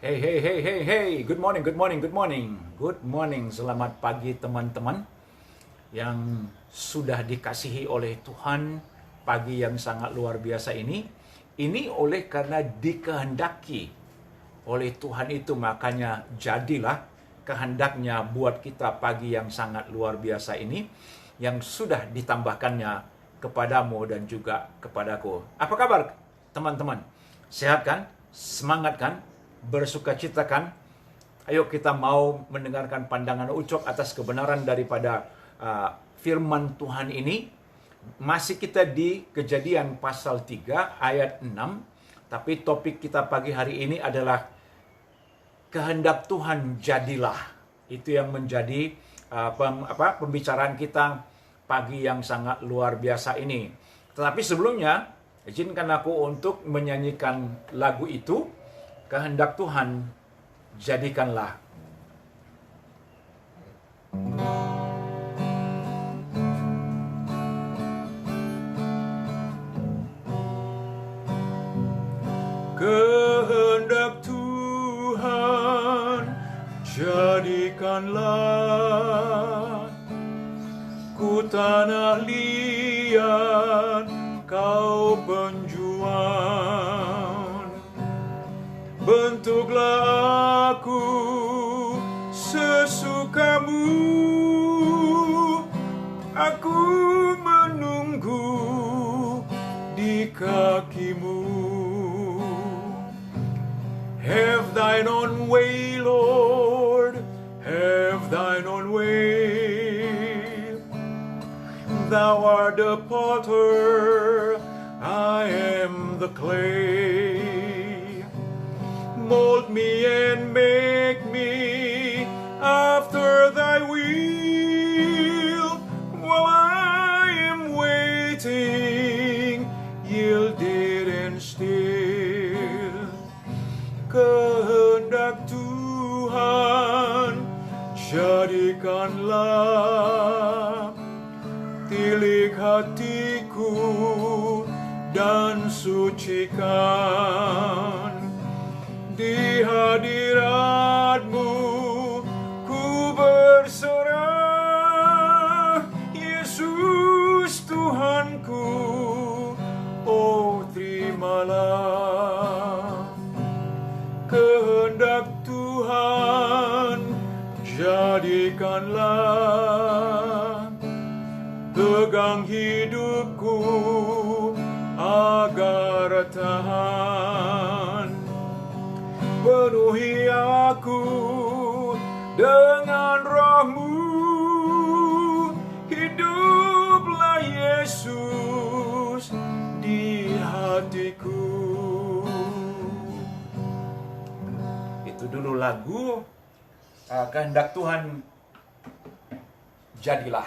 Hey, hey, hey, hey, hey. Good morning, good morning, good morning. Good morning. Selamat pagi teman-teman yang sudah dikasihi oleh Tuhan pagi yang sangat luar biasa ini. Ini oleh karena dikehendaki oleh Tuhan itu, makanya jadilah kehendaknya buat kita pagi yang sangat luar biasa ini yang sudah ditambahkannya kepadamu dan juga kepadaku. Apa kabar teman-teman? Sehat kan? Semangat kan? Bersukacita kan? Ayo kita mau mendengarkan pandangan Ucok atas kebenaran daripada firman Tuhan ini. Masih kita di Kejadian pasal 3 ayat 6. Tapi topik kita pagi hari ini adalah kehendak Tuhan jadilah. Itu yang menjadi pembicaraan kita pagi yang sangat luar biasa ini. Tetapi sebelumnya, izinkan aku untuk menyanyikan lagu itu, Kehendak Tuhan jadikanlah. Kehendak Tuhan jadikanlah, ku tanah liat kau penjual. Bentuklah aku sesukamu, aku menunggu di kakimu. Have thine own way, Lord, have thine own way. Thou art the potter, I am the clay. Mold me and make me after thy will, while I am waiting, yielded and still. Kehendak Tuhan jadikanlah, tilik hatiku dan sucikan. Di hadirat-Mu ku berserah, Yesus Tuhanku, oh terimalah. Kehendak Tuhan jadikanlah, pegang hidupku agar tahan. Penuhi aku dengan Roh-Mu, hiduplah Yesus di hatiku. Itu dulu lagu Kehendak Tuhan jadilah.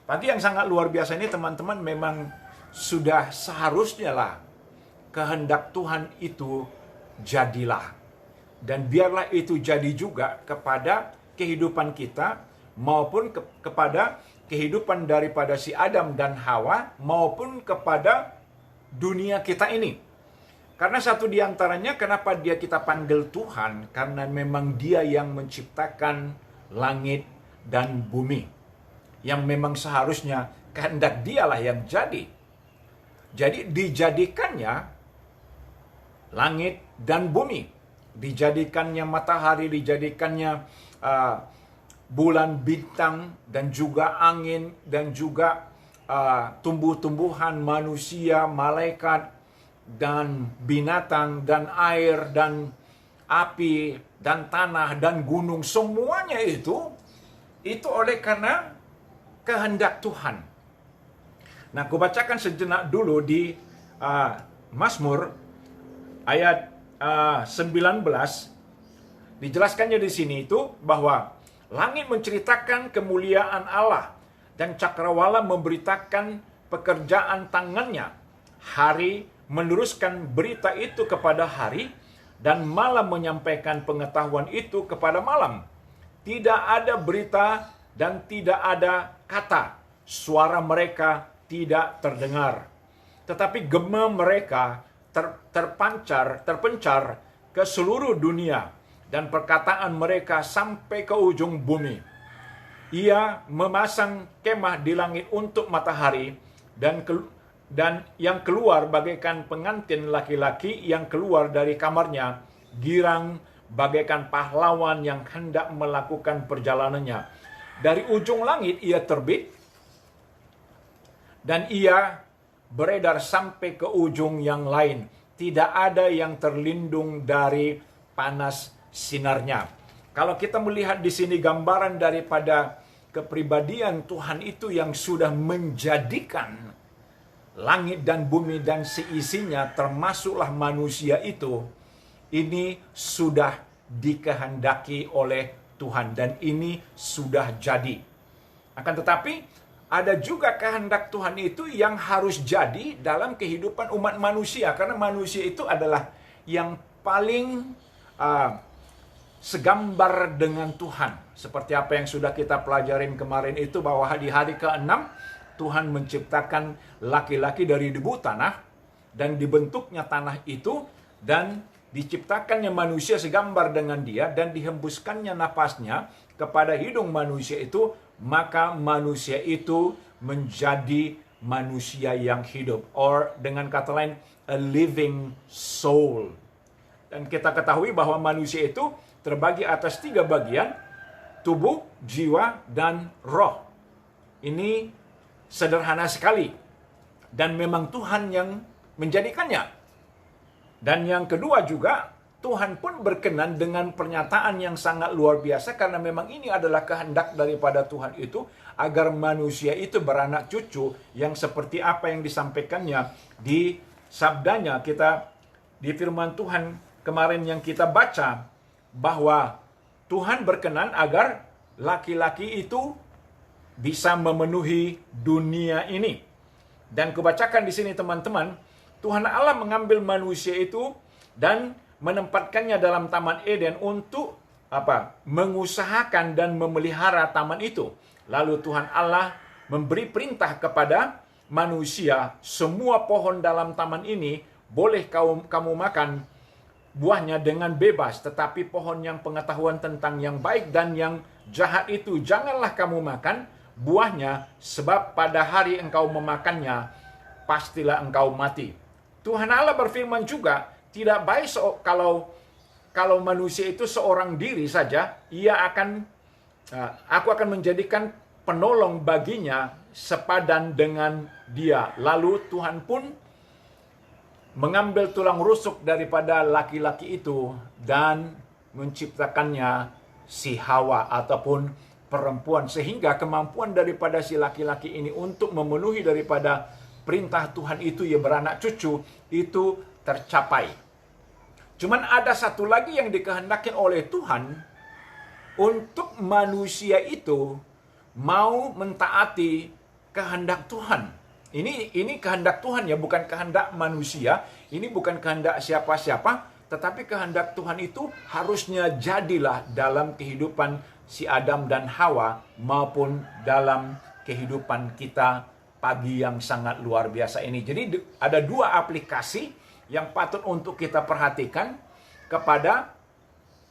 Pagi yang sangat luar biasa ini teman-teman, memang sudah seharusnya lah kehendak Tuhan itu jadilah. Dan biarlah itu jadi juga kepada kehidupan kita, maupun kepada kehidupan daripada si Adam dan Hawa, maupun kepada dunia kita ini. Karena satu di antaranya, kenapa kita panggil Tuhan? Karena memang Dia yang menciptakan langit dan bumi. Yang memang seharusnya kehendak Dialah yang jadi. Jadi dijadikannya langit dan bumi. Dijadikannya matahari, dijadikannya bulan, bintang, dan juga angin, dan juga tumbuh-tumbuhan, manusia, malaikat, dan binatang, dan air, dan api, dan tanah, dan gunung. Semuanya itu oleh karena kehendak Tuhan. Nah, aku bacakan sejenak dulu di Mazmur ayat 19. Dijelaskannya di sini itu bahwa langit menceritakan kemuliaan Allah dan cakrawala memberitakan pekerjaan tangannya. Hari meneruskan berita itu kepada hari, dan malam menyampaikan pengetahuan itu kepada malam. Tidak ada berita dan tidak ada kata. Suara mereka tidak terdengar. Tetapi gema mereka terpencar ke seluruh dunia. dan perkataan mereka sampai ke ujung bumi. Ia memasang kemah di langit untuk matahari, dan yang keluar bagaikan pengantin laki-laki yang keluar dari kamarnya, girang bagaikan pahlawan yang hendak melakukan perjalanannya. Dari ujung langit ia terbit, dan ia beredar sampai ke ujung yang lain. Tidak ada yang terlindung dari panas sinarnya. Kalau kita melihat di sini gambaran daripada kepribadian Tuhan itu yang sudah menjadikan langit dan bumi dan seisinya, termasuklah manusia itu, ini sudah dikehendaki oleh Tuhan dan ini sudah jadi. Akan tetapi ada juga kehendak Tuhan itu yang harus jadi dalam kehidupan umat manusia, karena manusia itu adalah yang paling segambar dengan Tuhan. Seperti apa yang sudah kita pelajarin kemarin itu, bahwa di hari ke-6 Tuhan menciptakan laki-laki dari debu tanah, dan dibentuknya tanah itu, dan diciptakannya manusia segambar dengan dia, dan dihembuskannya napasnya kepada hidung manusia itu, maka manusia itu menjadi manusia yang hidup. Or dengan kata lain, a living soul. Dan kita ketahui bahwa manusia itu terbagi atas 3 bagian, tubuh, jiwa, dan roh. Ini sederhana sekali. Dan memang Tuhan yang menjadikannya. Dan yang kedua juga, Tuhan pun berkenan dengan pernyataan yang sangat luar biasa, karena memang ini adalah kehendak daripada Tuhan itu, agar manusia itu beranak cucu yang seperti apa yang disampaikannya di sabdanya. Kita di firman Tuhan kemarin yang kita baca, bahwa Tuhan berkenan agar laki-laki itu bisa memenuhi dunia ini. Dan kubacakan di sini teman-teman, Tuhan Allah mengambil manusia itu dan menempatkannya dalam Taman Eden untuk mengusahakan dan memelihara taman itu. Lalu Tuhan Allah memberi perintah kepada manusia, semua pohon dalam taman ini boleh kamu makan buahnya dengan bebas, tetapi pohon yang pengetahuan tentang yang baik dan yang jahat itu janganlah kamu makan buahnya, sebab pada hari engkau memakannya pastilah engkau mati. Tuhan Allah berfirman juga, tidak baik kalau manusia itu seorang diri saja, aku akan menjadikan penolong baginya sepadan dengan dia. Lalu Tuhan pun mengambil tulang rusuk daripada laki-laki itu dan menciptakannya si Hawa ataupun perempuan, sehingga kemampuan daripada si laki-laki ini untuk memenuhi daripada perintah Tuhan itu, ya beranak cucu, itu tercapai. Cuman ada satu lagi yang dikehendaki oleh Tuhan, untuk manusia itu mau mentaati kehendak Tuhan. Ini kehendak Tuhan ya, bukan kehendak manusia. Ini bukan kehendak siapa-siapa, tetapi kehendak Tuhan itu harusnya jadilah dalam kehidupan si Adam dan Hawa maupun dalam kehidupan kita pagi yang sangat luar biasa ini. Jadi ada 2 aplikasi yang patut untuk kita perhatikan kepada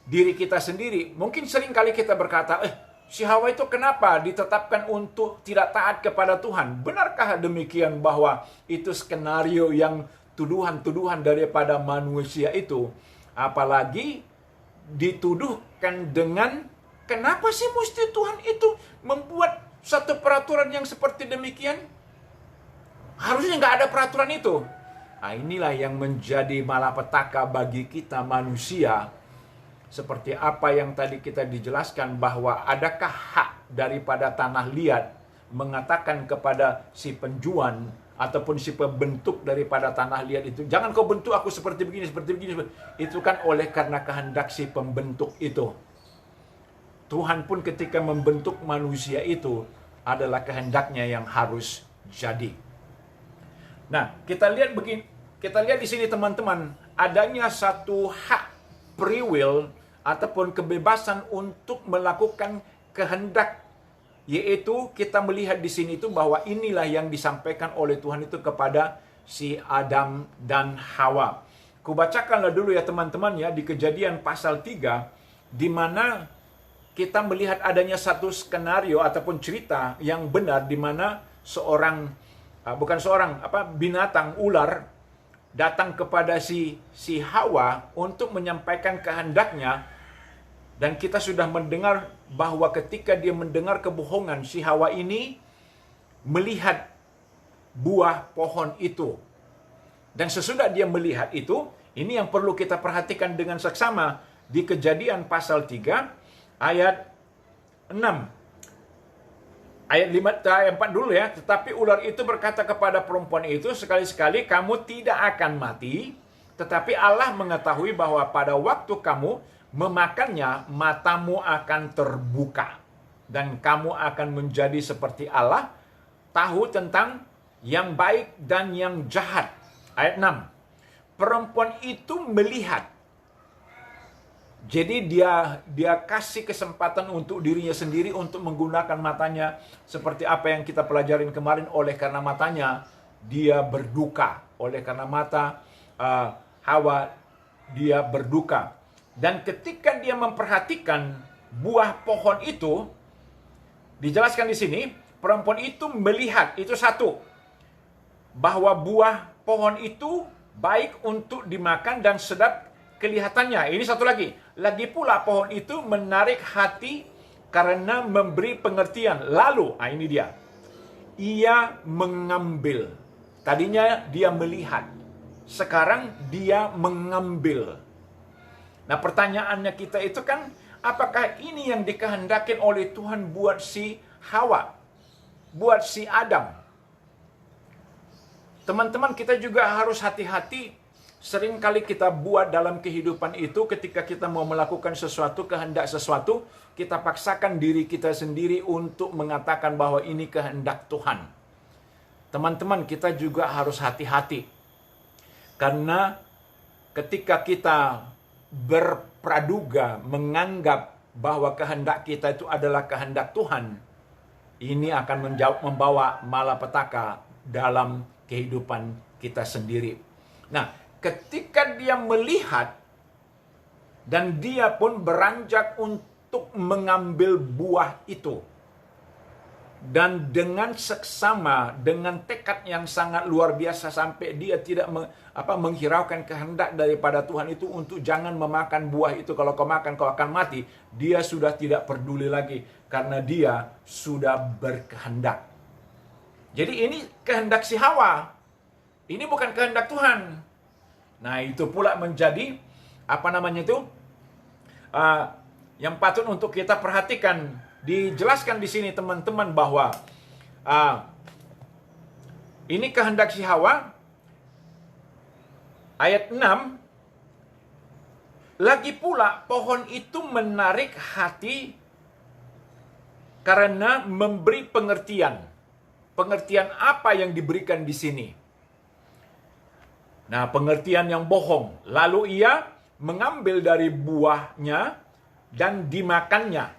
diri kita sendiri. Mungkin sering kali kita berkata, si Hawa itu kenapa ditetapkan untuk tidak taat kepada Tuhan? Benarkah demikian bahwa itu skenario yang tuduhan-tuduhan daripada manusia itu? Apalagi dituduhkan dengan, kenapa sih mesti Tuhan itu membuat satu peraturan yang seperti demikian? Harusnya nggak ada peraturan itu. Nah, inilah yang menjadi malapetaka bagi kita manusia. Seperti apa yang tadi kita dijelaskan, bahwa adakah hak daripada tanah liat mengatakan kepada si penjual ataupun si pembentuk daripada tanah liat itu, jangan kau bentuk aku seperti begini, seperti begini. Itu kan oleh karena kehendak si pembentuk itu. Tuhan pun ketika membentuk manusia itu adalah kehendaknya yang harus jadi. Nah, kita lihat di sini teman-teman, adanya satu hak free will ataupun kebebasan untuk melakukan kehendak, yaitu kita melihat di sini itu bahwa inilah yang disampaikan oleh Tuhan itu kepada si Adam dan Hawa. Kubacakanlah dulu ya teman-teman ya, di Kejadian pasal 3 di mana kita melihat adanya satu skenario ataupun cerita yang benar di mana binatang ular datang kepada si Hawa untuk menyampaikan kehendaknya, dan kita sudah mendengar bahwa ketika dia mendengar kebohongan, si Hawa ini melihat buah pohon itu. Dan sesudah dia melihat itu, ini yang perlu kita perhatikan dengan seksama di Kejadian pasal 3 ayat 6. Ayat 4 dulu ya. Tetapi ular itu berkata kepada perempuan itu, sekali-sekali kamu tidak akan mati, tetapi Allah mengetahui bahwa pada waktu kamu memakannya, matamu akan terbuka, dan kamu akan menjadi seperti Allah, tahu tentang yang baik dan yang jahat. Ayat 6. Perempuan itu melihat. Jadi dia kasih kesempatan untuk dirinya sendiri untuk menggunakan matanya seperti apa yang kita pelajarin kemarin. Oleh karena matanya dia berduka. Oleh karena mata Hawa dia berduka. Dan ketika dia memperhatikan buah pohon itu, dijelaskan di sini, perempuan itu melihat, itu satu, bahwa buah pohon itu baik untuk dimakan dan sedap kelihatannya. Ini satu lagi. Lagi pula pohon itu menarik hati karena memberi pengertian. Lalu, ini dia. Ia mengambil. Tadinya dia melihat. Sekarang dia mengambil. Nah, pertanyaannya kita itu kan, apakah ini yang dikehendaki oleh Tuhan buat si Hawa? Buat si Adam? Teman-teman, kita juga harus hati-hati. Seringkali kita buat dalam kehidupan itu, ketika kita mau melakukan sesuatu, kehendak sesuatu, kita paksakan diri kita sendiri untuk mengatakan bahwa ini kehendak Tuhan. Teman-teman, kita juga harus hati-hati. Karena ketika kita berpraduga, menganggap bahwa kehendak kita itu adalah kehendak Tuhan, ini akan membawa malapetaka dalam kehidupan kita sendiri. Nah, ketika dia melihat dan dia pun beranjak untuk mengambil buah itu, dan dengan seksama, dengan tekad yang sangat luar biasa sampai dia tidak menghiraukan kehendak daripada Tuhan itu untuk jangan memakan buah itu, kalau kau makan kau akan mati. Dia sudah tidak peduli lagi karena dia sudah berkehendak. Jadi ini kehendak si Hawa. Ini bukan kehendak Tuhan. Nah, itu pula menjadi yang patut untuk kita perhatikan. Dijelaskan di sini teman-teman bahwa ini kehendak si Hawa. Ayat 6. Lagi pula pohon itu menarik hati karena memberi pengertian. Pengertian apa yang diberikan di sini? Nah, pengertian yang bohong. Lalu ia mengambil dari buahnya dan dimakannya.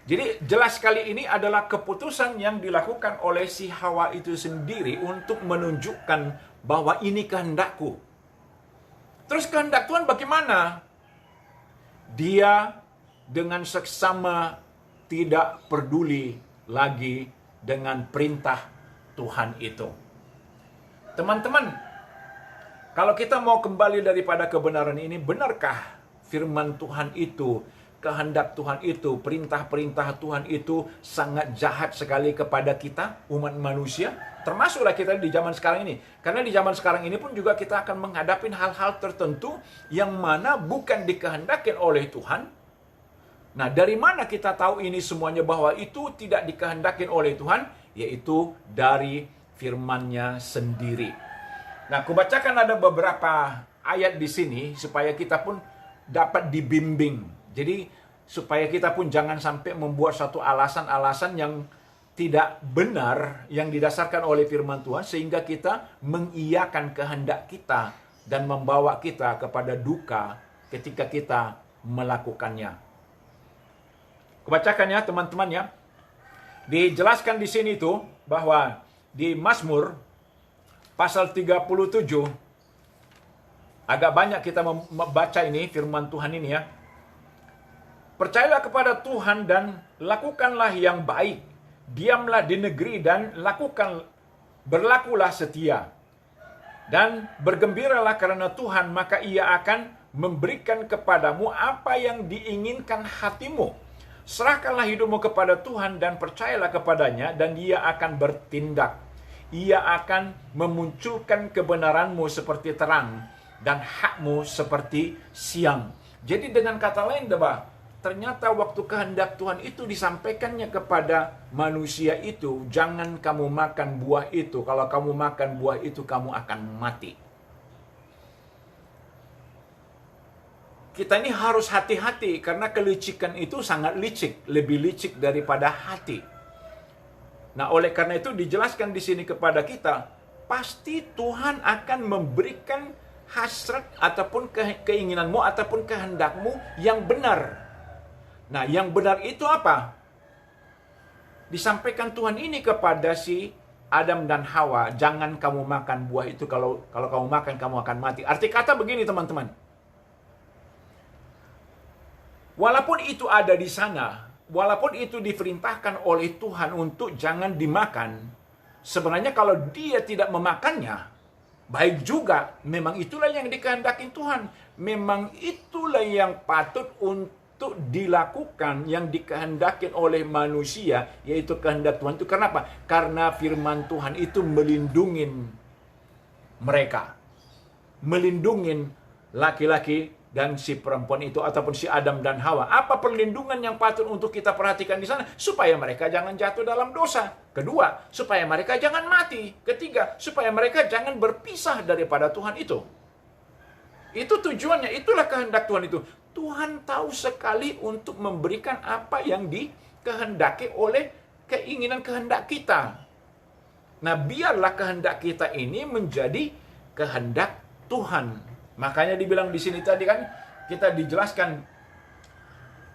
Jadi jelas sekali ini adalah keputusan yang dilakukan oleh si Hawa itu sendiri untuk menunjukkan bahwa ini kehendakku. Terus kehendak Tuhan bagaimana? Dia dengan seksama tidak peduli lagi dengan perintah Tuhan itu. Teman-teman, kalau kita mau kembali daripada kebenaran ini, benarkah firman Tuhan itu, kehendak Tuhan itu, perintah-perintah Tuhan itu sangat jahat sekali kepada kita, umat manusia? Termasuklah kita di zaman sekarang ini. Karena di zaman sekarang ini pun juga kita akan menghadapi hal-hal tertentu yang mana bukan dikehendaki oleh Tuhan. Nah, dari mana kita tahu ini semuanya bahwa itu tidak dikehendaki oleh Tuhan? Yaitu dari firman-Nya sendiri. Nah, kubacakan ada beberapa ayat di sini supaya kita pun dapat dibimbing. Jadi, supaya kita pun jangan sampai membuat satu alasan-alasan yang tidak benar yang didasarkan oleh firman Tuhan sehingga kita mengiyakan kehendak kita dan membawa kita kepada duka ketika kita melakukannya. Kubacakan ya teman-teman ya. Dijelaskan di sini tuh bahwa di Mazmur pasal 37, agak banyak kita membaca ini firman Tuhan ini ya. Percayalah kepada Tuhan dan lakukanlah yang baik. Diamlah di negeri dan berlakulah setia. Dan bergembiralah karena Tuhan, maka Ia akan memberikan kepadamu apa yang diinginkan hatimu. Serahkanlah hidupmu kepada Tuhan dan percayalah kepadanya, dan Ia akan bertindak. Ia akan memunculkan kebenaranmu seperti terang dan hakmu seperti siang. Jadi dengan kata lain, ternyata waktu kehendak Tuhan itu disampaikannya kepada manusia itu, jangan kamu makan buah itu. Kalau kamu makan buah itu, kamu akan mati. Kita ini harus hati-hati karena kelicikan itu sangat licik, lebih licik daripada hati. Nah, oleh karena itu dijelaskan di sini kepada kita, pasti Tuhan akan memberikan hasrat ataupun keinginanmu ataupun kehendakmu yang benar. Nah, yang benar itu apa? Disampaikan Tuhan ini kepada si Adam dan Hawa, jangan kamu makan buah itu, kalau kamu makan kamu akan mati. Arti kata begini, teman-teman. Walaupun itu ada di sana, walaupun itu diperintahkan oleh Tuhan untuk jangan dimakan, sebenarnya kalau dia tidak memakannya, baik juga. Memang itulah yang dikehendaki Tuhan. Memang itulah yang patut untuk dilakukan, yang dikehendaki oleh manusia, yaitu kehendak Tuhan itu. Kenapa? Karena firman Tuhan itu melindungi mereka, melindungi laki-laki dan si perempuan itu, ataupun si Adam dan Hawa. Apa perlindungan yang patut untuk kita perhatikan di sana? Supaya mereka jangan jatuh dalam dosa. Kedua, supaya mereka jangan mati. Ketiga, supaya mereka jangan berpisah daripada Tuhan itu. Itu tujuannya, itulah kehendak Tuhan itu. Tuhan tahu sekali untuk memberikan apa yang dikehendaki oleh keinginan kehendak kita. Nah, biarlah kehendak kita ini menjadi kehendak Tuhan. Makanya dibilang di sini tadi kan, kita dijelaskan,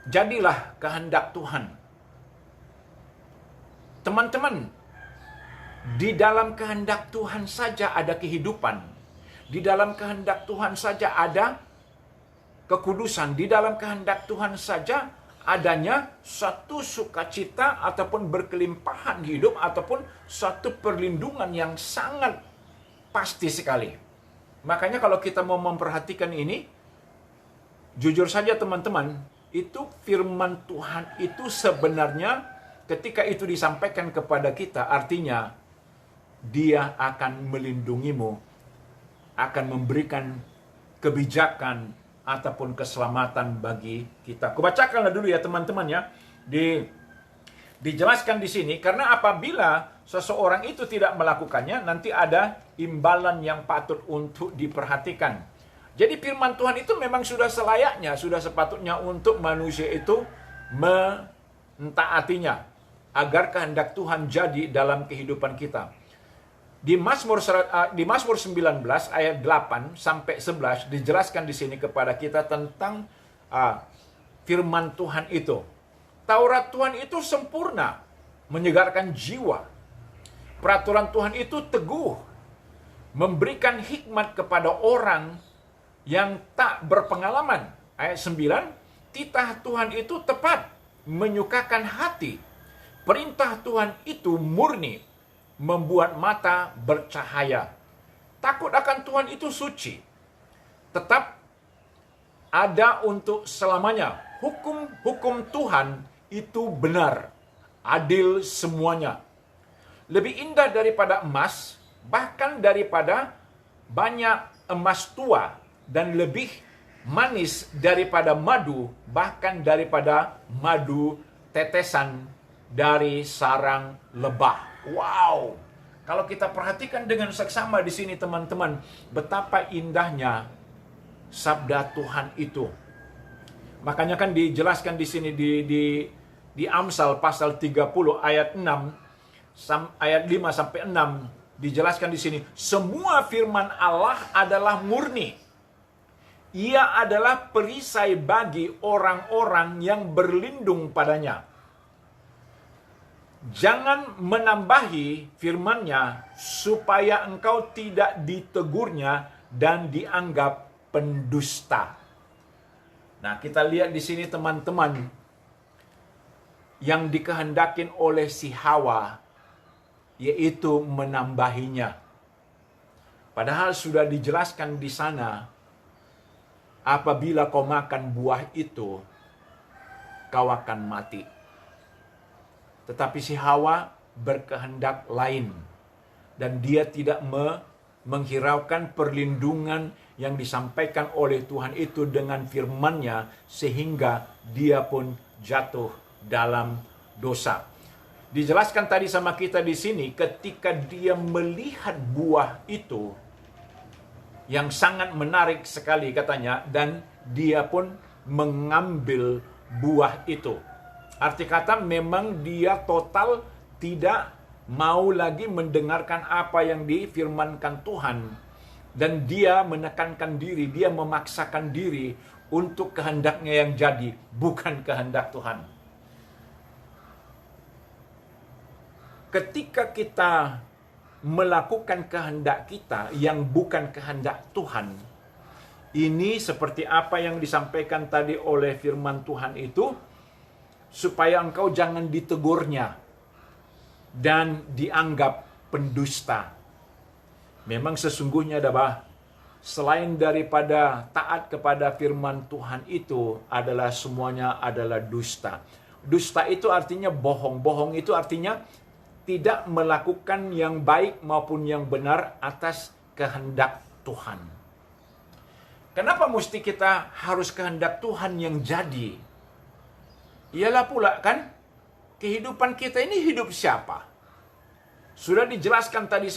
jadilah kehendak Tuhan. Teman-teman, di dalam kehendak Tuhan saja ada kehidupan. Di dalam kehendak Tuhan saja ada kekudusan. Di dalam kehendak Tuhan saja adanya satu sukacita ataupun berkelimpahan hidup ataupun satu perlindungan yang sangat pasti sekali. Makanya kalau kita mau memperhatikan ini, jujur saja teman-teman, itu firman Tuhan itu sebenarnya ketika itu disampaikan kepada kita, artinya Dia akan melindungimu, akan memberikan kebijakan ataupun keselamatan bagi kita. Kubacakanlah dulu ya teman-teman ya. Dijelaskan di sini, karena apabila seseorang itu tidak melakukannya, nanti ada imbalan yang patut untuk diperhatikan. Jadi firman Tuhan itu memang sudah selayaknya, sudah sepatutnya untuk manusia itu mentaatinya, agar kehendak Tuhan jadi dalam kehidupan kita. Di Mazmur 19 ayat 8 sampai 11 dijelaskan di sini kepada kita tentang firman Tuhan itu. Taurat Tuhan itu sempurna, menyegarkan jiwa. Peraturan Tuhan itu teguh, memberikan hikmat kepada orang yang tak berpengalaman. Ayat 9, titah Tuhan itu tepat, menyukakan hati. Perintah Tuhan itu murni, membuat mata bercahaya. Takut akan Tuhan itu suci, tetap ada untuk selamanya. Hukum-hukum Tuhan itu benar, adil semuanya. Lebih indah daripada emas, bahkan daripada banyak emas tua, dan lebih manis daripada madu, bahkan daripada madu tetesan dari sarang lebah. Wow! Kalau kita perhatikan dengan seksama di sini teman-teman, betapa indahnya sabda Tuhan itu. Makanya kan dijelaskan di sini di Amsal pasal 30 ayat 6 ayat 5 sampai 6 dijelaskan di sini, semua firman Allah adalah murni. Ia adalah perisai bagi orang-orang yang berlindung padanya. Jangan menambahi firman-Nya supaya engkau tidak ditegurnya dan dianggap pendusta. Nah, kita lihat di sini teman-teman, yang dikehendakin oleh si Hawa, yaitu menambahinya. Padahal sudah dijelaskan di sana, apabila kau makan buah itu, kau akan mati. Tetapi si Hawa berkehendak lain, dan dia tidak menghiraukan perlindungan yang disampaikan oleh Tuhan itu dengan firman-Nya, sehingga dia pun jatuh dalam dosa. Dijelaskan tadi sama kita di sini, ketika dia melihat buah itu yang sangat menarik sekali katanya, dan dia pun mengambil buah itu. Arti kata memang dia total tidak mau lagi mendengarkan apa yang difirmankan Tuhan, dan dia menekankan diri, dia memaksakan diri untuk kehendaknya yang jadi, bukan kehendak Tuhan. Ketika kita melakukan kehendak kita yang bukan kehendak Tuhan, ini seperti apa yang disampaikan tadi oleh firman Tuhan itu, supaya engkau jangan ditegurnya dan dianggap pendusta. Memang sesungguhnya selain daripada taat kepada firman Tuhan itu adalah semuanya adalah dusta. Dusta itu artinya bohong. Bohong itu artinya tidak melakukan yang baik maupun yang benar atas kehendak Tuhan. Kenapa mesti kita harus kehendak Tuhan yang jadi? Ialah pula kan, kehidupan kita ini hidup siapa? Sudah dijelaskan tadi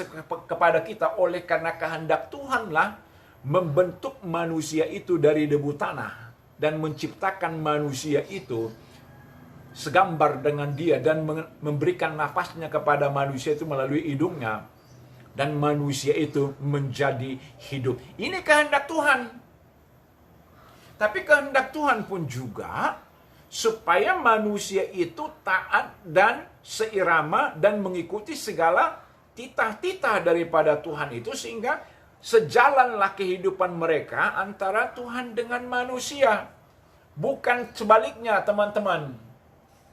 kepada kita, oleh karena kehendak Tuhanlah membentuk manusia itu dari debu tanah dan menciptakan manusia itu segambar dengan dia dan memberikan nafasnya kepada manusia itu melalui hidungnya, dan manusia itu menjadi hidup. Ini kehendak Tuhan. Tapi kehendak Tuhan pun juga supaya manusia itu taat dan seirama dan mengikuti segala titah-titah daripada Tuhan itu, sehingga sejalanlah kehidupan mereka antara Tuhan dengan manusia. Bukan sebaliknya, teman-teman.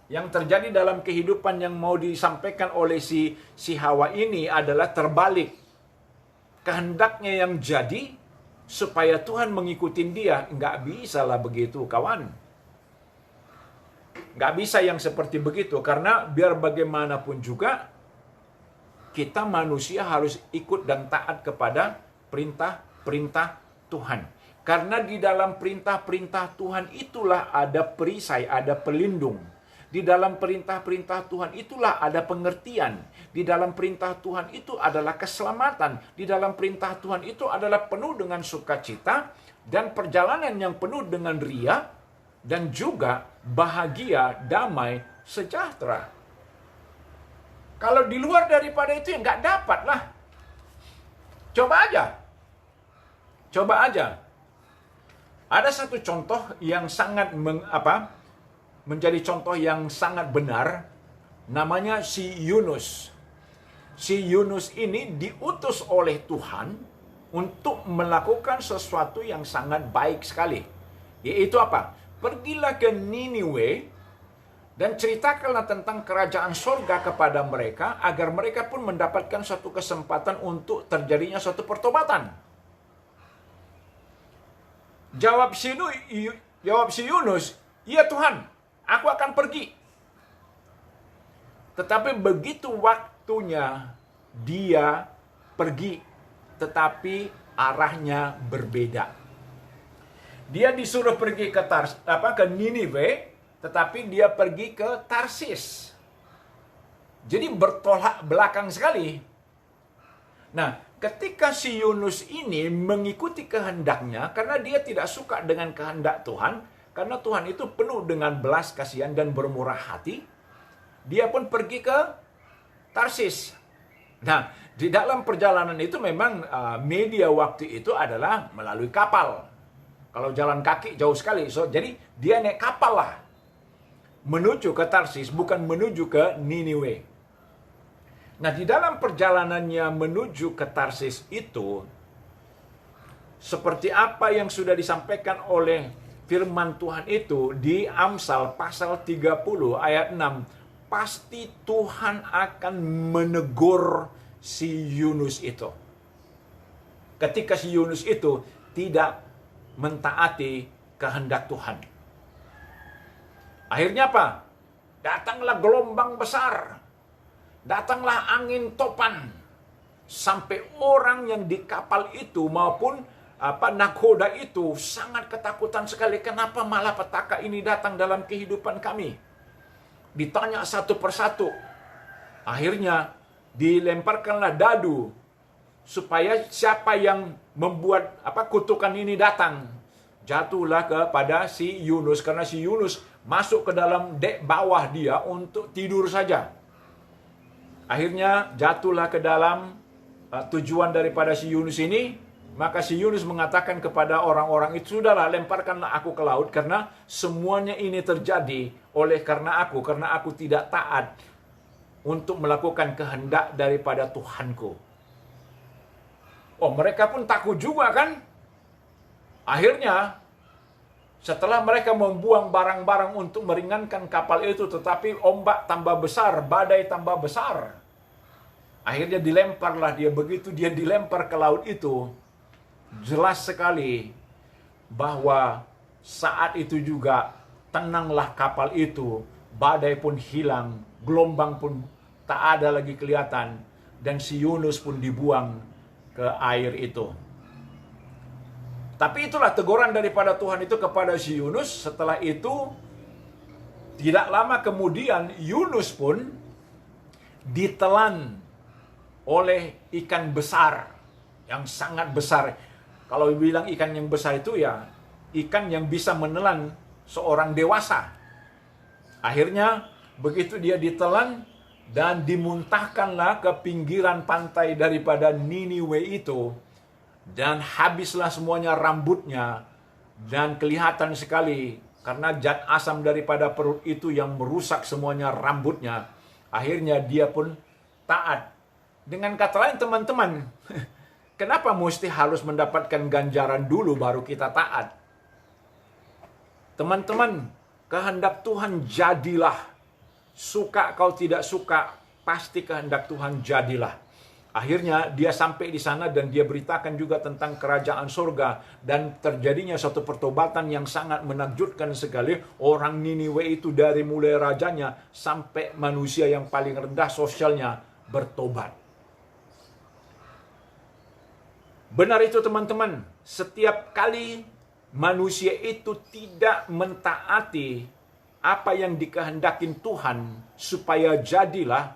Yang terjadi dalam kehidupan yang mau disampaikan oleh si Hawa ini adalah terbalik. Kehendaknya yang jadi supaya Tuhan mengikuti dia. Nggak bisa lah begitu, kawan. Nggak bisa yang seperti begitu, karena biar bagaimanapun juga kita manusia harus ikut dan taat kepada perintah-perintah Tuhan. Karena di dalam perintah-perintah Tuhan itulah ada perisai, ada pelindung. Di dalam perintah-perintah Tuhan itulah ada pengertian. Di dalam perintah Tuhan itu adalah keselamatan. Di dalam perintah Tuhan itu adalah penuh dengan sukacita dan perjalanan yang penuh dengan ria, dan juga bahagia, damai, sejahtera. Kalau di luar daripada itu ya nggak dapat lah. Coba aja. Ada satu contoh yang sangat menjadi contoh yang sangat benar, namanya si Yunus. Si Yunus ini diutus oleh Tuhan untuk melakukan sesuatu yang sangat baik sekali. Yaitu apa? Pergilah ke Niniwe dan ceritakanlah tentang kerajaan sorga kepada mereka, agar mereka pun mendapatkan suatu kesempatan untuk terjadinya suatu pertobatan. Jawab si Yunus, "Iya Tuhan, aku akan pergi." Tetapi begitu waktunya dia pergi, tetapi arahnya berbeda. Dia disuruh pergi ke Niniwe, tetapi dia pergi ke Tarsis. Jadi bertolak belakang sekali. Nah, ketika si Yunus ini mengikuti kehendaknya, karena dia tidak suka dengan kehendak Tuhan, karena Tuhan itu penuh dengan belas kasihan dan bermurah hati, dia pun pergi ke Tarsis. Nah, di dalam perjalanan itu memang media waktu itu adalah melalui kapal. Kalau jalan kaki jauh sekali, jadi dia naik kapal lah menuju ke Tarsis, bukan menuju ke Niniwe. Nah, di dalam perjalanannya menuju ke Tarsis itu, seperti apa yang sudah disampaikan oleh firman Tuhan itu di Amsal pasal 30 ayat 6, pasti Tuhan akan menegur si Yunus itu. Ketika si Yunus itu tidak mentaati kehendak Tuhan. Akhirnya apa? Datanglah gelombang besar. Datanglah angin topan. Sampai orang yang di kapal itu maupun nakoda itu sangat ketakutan sekali. Kenapa malah petaka ini datang dalam kehidupan kami? Ditanya satu persatu. Akhirnya dilemparkanlah dadu supaya siapa yang membuat kutukan ini datang. Jatuhlah kepada si Yunus karena si Yunus masuk ke dalam dek bawah dia untuk tidur saja. Akhirnya jatuhlah ke dalam tujuan daripada si Yunus ini. Maka si Yunus mengatakan kepada orang-orang itu, sudahlah lemparkanlah aku ke laut karena semuanya ini terjadi karena aku tidak taat untuk melakukan kehendak daripada Tuhanku. Oh, mereka pun takut juga kan? Akhirnya setelah mereka membuang barang-barang untuk meringankan kapal itu, tetapi ombak tambah besar, badai tambah besar. Akhirnya dilemparlah dia. Begitu dia dilempar ke laut itu, jelas sekali bahwa saat itu juga tenanglah kapal itu, badai pun hilang, gelombang pun tak ada lagi kelihatan, dan si Yunus pun dibuang ke air itu. Tapi itulah teguran daripada Tuhan itu kepada si Yunus. Setelah itu, tidak lama kemudian Yunus pun ditelan oleh ikan besar yang sangat besar. Kalau bilang ikan yang besar itu ya ikan yang bisa menelan seorang dewasa. Akhirnya begitu dia ditelan dan dimuntahkanlah ke pinggiran pantai daripada Niniwe itu, dan habislah semuanya rambutnya, dan kelihatan sekali karena zat asam daripada perut itu yang merusak semuanya rambutnya. Akhirnya dia pun taat. Dengan kata lain teman-teman, kenapa mesti harus mendapatkan ganjaran dulu baru kita taat? Teman-teman, kehendak Tuhan jadilah. Suka kau tidak suka, pasti kehendak Tuhan jadilah. Akhirnya dia sampai di sana dan dia beritakan juga tentang kerajaan surga. Dan terjadinya satu pertobatan yang sangat menakjubkan sekali. Orang Niniwe itu dari mulai rajanya sampai manusia yang paling rendah sosialnya bertobat. Benar itu teman-teman, setiap kali manusia itu tidak mentaati apa yang dikehendaki Tuhan supaya jadilah,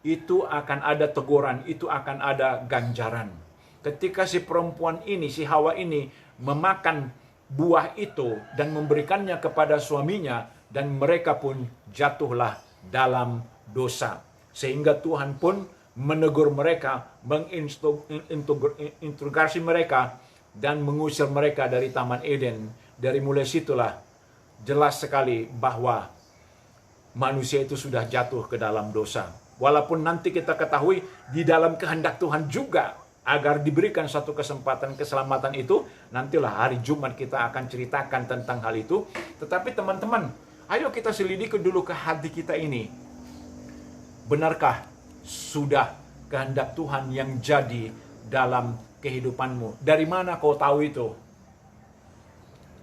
itu akan ada teguran, itu akan ada ganjaran. Ketika si perempuan ini, si Hawa ini memakan buah itu dan memberikannya kepada suaminya, dan mereka pun jatuhlah dalam dosa. Sehingga Tuhan pun menegur mereka, mengintegrasi mereka, dan mengusir mereka dari Taman Eden. Dari mulai situlah jelas sekali bahwa manusia itu sudah jatuh ke dalam dosa. Walaupun nanti kita ketahui di dalam kehendak Tuhan juga agar diberikan satu kesempatan keselamatan itu, nantilah hari Jumat kita akan ceritakan tentang hal itu. Tetapi teman-teman, ayo kita selidiki dulu ke hati kita ini. Benarkah sudah kehendak Tuhan yang jadi dalam kehidupanmu? Dari mana kau tahu itu?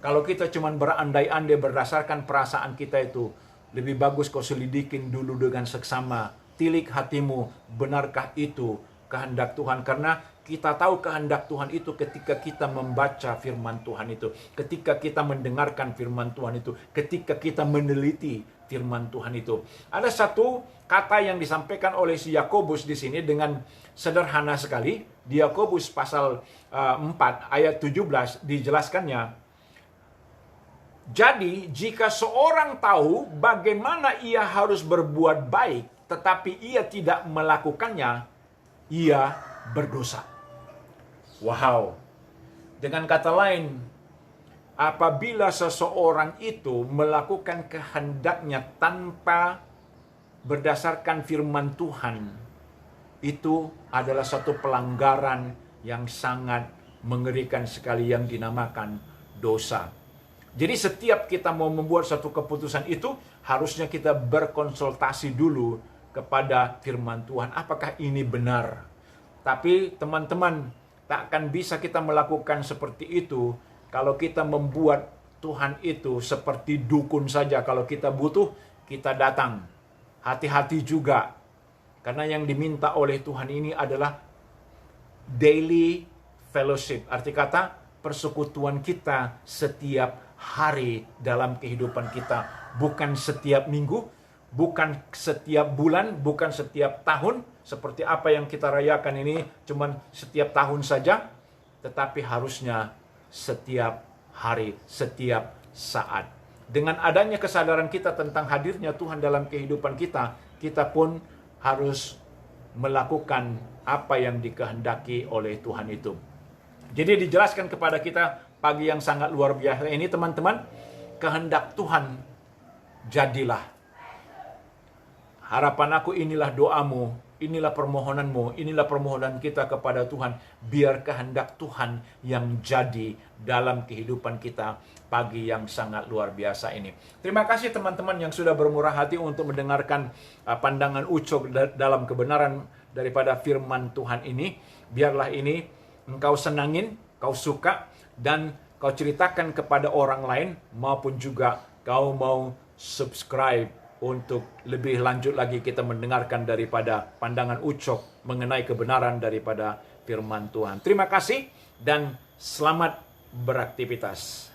Kalau kita cuma berandai-andai berdasarkan perasaan kita itu, lebih bagus kau selidikin dulu dengan seksama. Tilik hatimu, benarkah itu kehendak Tuhan? Karena kita tahu kehendak Tuhan itu ketika kita membaca firman Tuhan itu, ketika kita mendengarkan firman Tuhan itu, ketika kita meneliti firman Tuhan itu. Ada satu kata yang disampaikan oleh si Yakobus di sini dengan sederhana sekali. Di Yakobus pasal 4 ayat 17 dijelaskannya. Jadi jika seorang tahu bagaimana ia harus berbuat baik, tetapi ia tidak melakukannya, ia berdosa. Wow. Dengan kata lain, apabila seseorang itu melakukan kehendaknya tanpa berdasarkan firman Tuhan, itu adalah satu pelanggaran yang sangat mengerikan sekali yang dinamakan dosa. Jadi setiap kita mau membuat satu keputusan itu, harusnya kita berkonsultasi dulu kepada firman Tuhan. Apakah ini benar? Tapi teman-teman, tak akan bisa kita melakukan seperti itu kalau kita membuat Tuhan itu seperti dukun saja. Kalau kita butuh, kita datang. Hati-hati juga. Karena yang diminta oleh Tuhan ini adalah daily fellowship. Arti kata, persekutuan kita setiap hari dalam kehidupan kita. Bukan setiap minggu, bukan setiap bulan, bukan setiap tahun. Seperti apa yang kita rayakan ini cuman setiap tahun saja. Tetapi harusnya setiap hari, setiap saat. Dengan adanya kesadaran kita tentang hadirnya Tuhan dalam kehidupan kita, kita pun harus melakukan apa yang dikehendaki oleh Tuhan itu. Jadi dijelaskan kepada kita pagi yang sangat luar biasa ini, teman-teman, kehendak Tuhan jadilah. Harapan aku, inilah doamu, inilah permohonanmu, inilah permohonan kita kepada Tuhan. Biar kehendak Tuhan yang jadi dalam kehidupan kita pagi yang sangat luar biasa ini. Terima kasih teman-teman yang sudah bermurah hati untuk mendengarkan pandangan Ucok dalam kebenaran daripada firman Tuhan ini. Biarlah ini engkau senangin, kau suka, dan kau ceritakan kepada orang lain, maupun juga kau mau subscribe untuk lebih lanjut lagi kita mendengarkan daripada pandangan Ucok mengenai kebenaran daripada firman Tuhan. Terima kasih dan selamat beraktivitas.